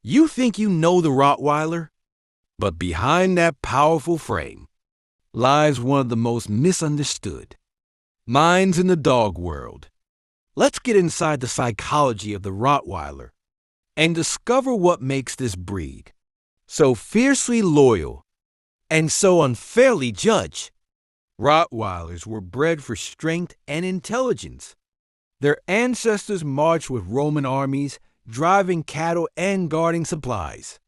You think you know the Rottweiler, but behind that powerful frame lies one of the most misunderstood minds in the dog world. Let's get inside the psychology of the Rottweiler and discover what makes this breed so fiercely loyal and so unfairly judged. Rottweilers were bred for strength and intelligence. Their ancestors marched with Roman armies, driving cattle and guarding supplies.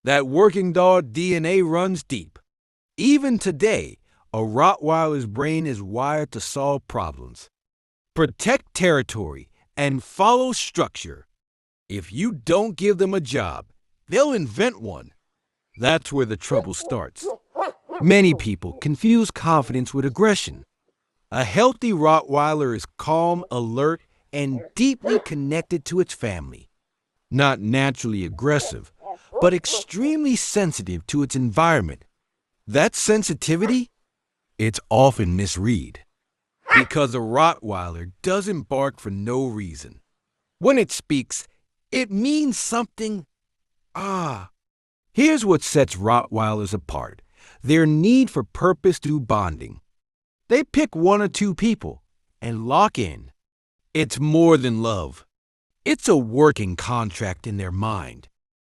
That working dog DNA runs deep. Even today, a Rottweiler's brain is wired to solve problems, protect territory, and follow structure. If you don't give them a job, they'll invent one. That's where the trouble starts. Many people confuse confidence with aggression. A healthy Rottweiler is calm, alert, and deeply connected to its family. Not naturally aggressive, but extremely sensitive to its environment. That sensitivity, it's often misread, because a Rottweiler doesn't bark for no reason. When it speaks, it means something. Here's what sets Rottweilers apart: their need for purpose through bonding. They pick one or two people and lock in. It's more than love. It's a working contract in their mind.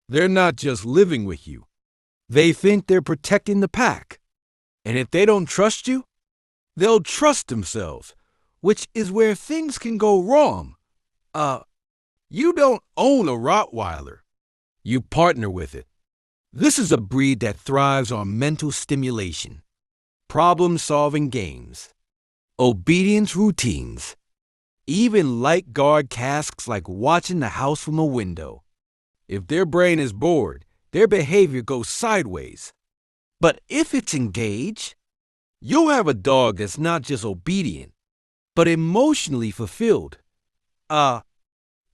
They're not just living with you. They think they're protecting the pack. And if they don't trust you, they'll trust themselves, which is where things can go wrong. You don't own a Rottweiler. You partner with it. This is a breed that thrives on mental stimulation, problem-solving games, obedience routines, even light guard tasks like watching the house from a window. If their brain is bored, their behavior goes sideways. But if it's engaged, you'll have a dog that's not just obedient, but emotionally fulfilled.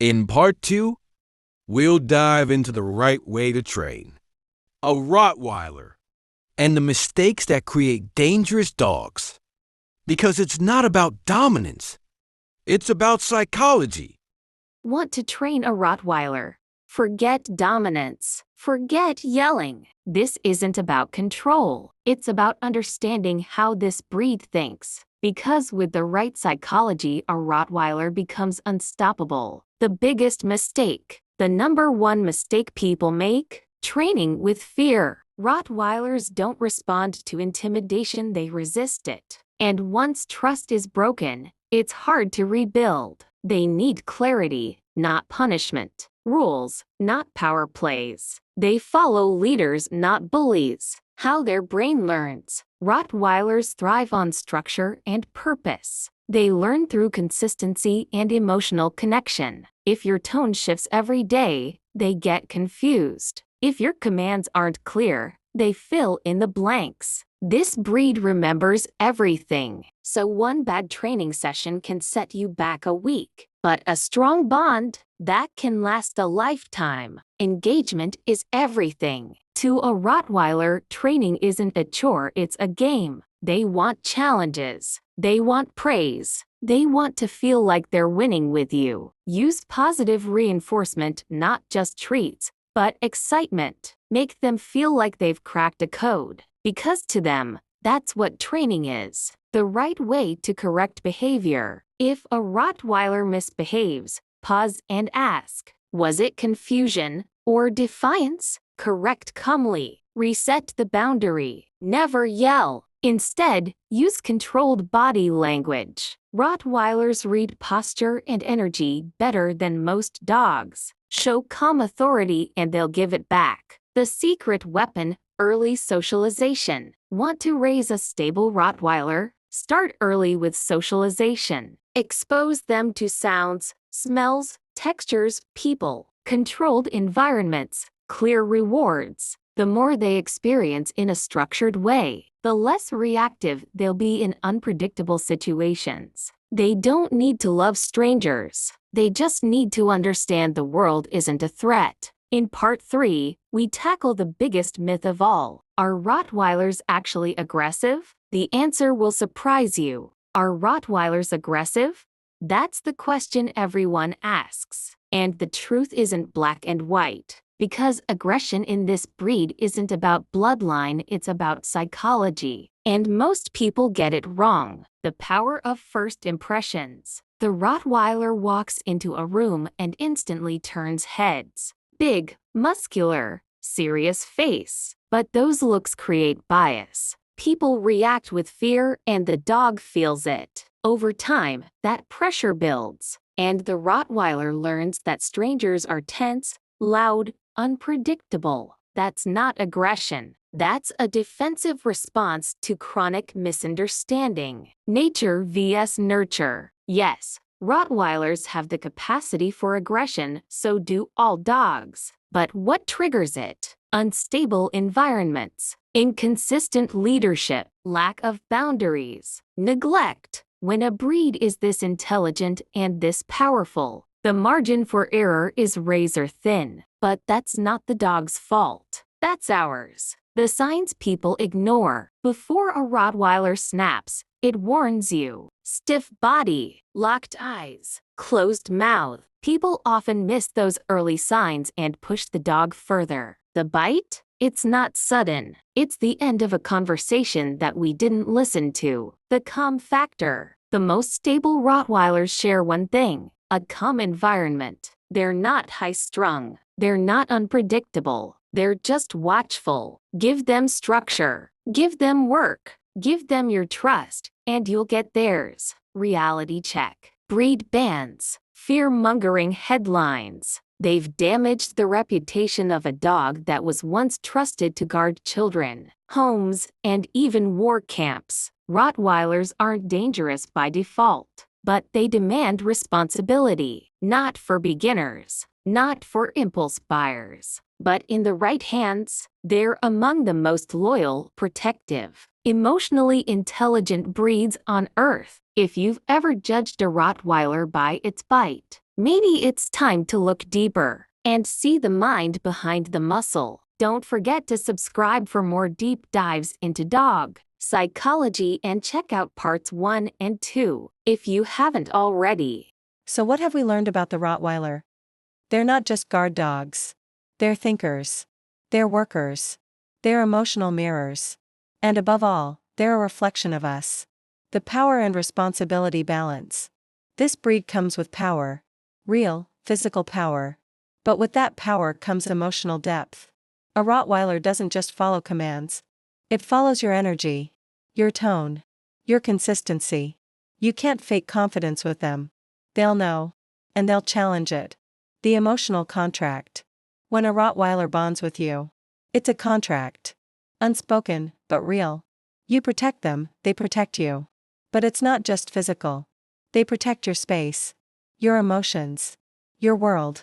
In part 2, we'll dive into the right way to train a Rottweiler and the mistakes that create dangerous dogs. Because it's not about dominance. It's about psychology. Want to train a Rottweiler? Forget dominance. Forget yelling. This isn't about control. It's about understanding how this breed thinks. Because with the right psychology, a Rottweiler becomes unstoppable. The biggest mistake. The number one mistake people make? Training with fear. Rottweilers don't respond to intimidation, they resist it. And once trust is broken, it's hard to rebuild. They need clarity, not punishment. Rules, not power plays. They follow leaders, not bullies. How their brain learns. Rottweilers thrive on structure and purpose. They learn through consistency and emotional connection. If your tone shifts every day, they get confused. If your commands aren't clear, they fill in the blanks. This breed remembers everything. So one bad training session can set you back a week. But a strong bond, that can last a lifetime. Engagement is everything. To a Rottweiler, training isn't a chore, it's a game. They want challenges. They want praise. They want to feel like they're winning with you. Use positive reinforcement, not just treats, but excitement. Make them feel like they've cracked a code. Because to them, that's what training is. The right way to correct behavior. If a Rottweiler misbehaves, pause and ask, was it confusion or defiance? Correct calmly. Reset the boundary. Never yell. Instead, use controlled body language. Rottweilers read posture and energy better than most dogs. Show calm authority and they'll give it back. The secret weapon: early socialization. Want to raise a stable Rottweiler? Start early with socialization. Expose them to sounds, smells, textures, people, controlled environments, clear rewards. The more they experience in a structured way, the less reactive they'll be in unpredictable situations. They don't need to love strangers. They just need to understand the world isn't a threat. In part 3, we tackle the biggest myth of all. Are Rottweilers actually aggressive? The answer will surprise you. Are Rottweilers aggressive? That's the question everyone asks. And the truth isn't black and white. Because aggression in this breed isn't about bloodline, it's about psychology. And most people get it wrong. The power of first impressions. The Rottweiler walks into a room and instantly turns heads. Big, muscular, serious face. But those looks create bias. People react with fear and the dog feels it. Over time, that pressure builds, and the Rottweiler learns that strangers are tense, loud, unpredictable. That's not aggression. That's a defensive response to chronic misunderstanding. Nature vs. nurture. Yes, Rottweilers have the capacity for aggression, so do all dogs. But what triggers it? Unstable environments, inconsistent leadership, lack of boundaries, neglect. When a breed is this intelligent and this powerful, the margin for error is razor thin. But that's not the dog's fault. That's ours. The signs people ignore. Before a Rottweiler snaps, it warns you. Stiff body, locked eyes, closed mouth. People often miss those early signs and push the dog further. The bite? It's not sudden. It's the end of a conversation that we didn't listen to. The calm factor. The most stable Rottweilers share one thing: a calm environment. They're not high-strung. They're not unpredictable. They're just watchful. Give them structure. Give them work. Give them your trust, and you'll get theirs. Reality check. Breed bans. Fear-mongering headlines. They've damaged the reputation of a dog that was once trusted to guard children, homes, and even war camps. Rottweilers aren't dangerous by default, but they demand responsibility. Not for beginners, not for impulse buyers. But in the right hands, they're among the most loyal, protective, emotionally intelligent breeds on Earth. If you've ever judged a Rottweiler by its bite, maybe it's time to look deeper and see the mind behind the muscle. Don't forget to subscribe for more deep dives into dog psychology and check out parts 1 and 2 if you haven't already. So what have we learned about the Rottweiler? They're not just guard dogs. They're thinkers. They're workers. They're emotional mirrors. And above all, they're a reflection of us. The power and responsibility balance. This breed comes with power. Real, physical power. But with that power comes emotional depth. A Rottweiler doesn't just follow commands. It follows your energy, your tone, your consistency. You can't fake confidence with them. They'll know. And they'll challenge it. The emotional contract. When a Rottweiler bonds with you, it's a contract. Unspoken, but real. You protect them, they protect you. But it's not just physical. They protect your space, your emotions, your world.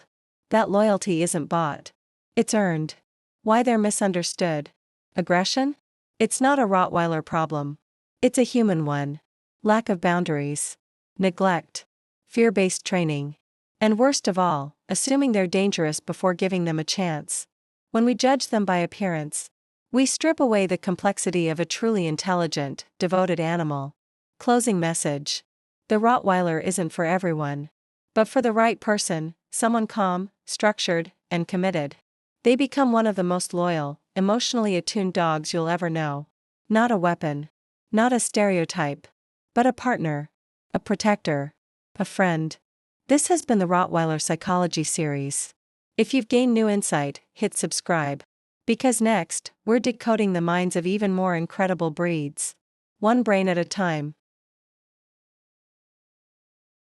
That loyalty isn't bought. It's earned. Why they're misunderstood? Aggression? It's not a Rottweiler problem. It's a human one. Lack of boundaries. Neglect. Fear-based training. And worst of all, assuming they're dangerous before giving them a chance. When we judge them by appearance, we strip away the complexity of a truly intelligent, devoted animal. Closing message. The Rottweiler isn't for everyone. But for the right person, someone calm, structured, and committed, they become one of the most loyal, emotionally attuned dogs you'll ever know. Not a weapon. Not a stereotype. But a partner. A protector. A friend. This has been the Rottweiler Psychology series. If you've gained new insight, hit subscribe. Because next, we're decoding the minds of even more incredible breeds. One brain at a time.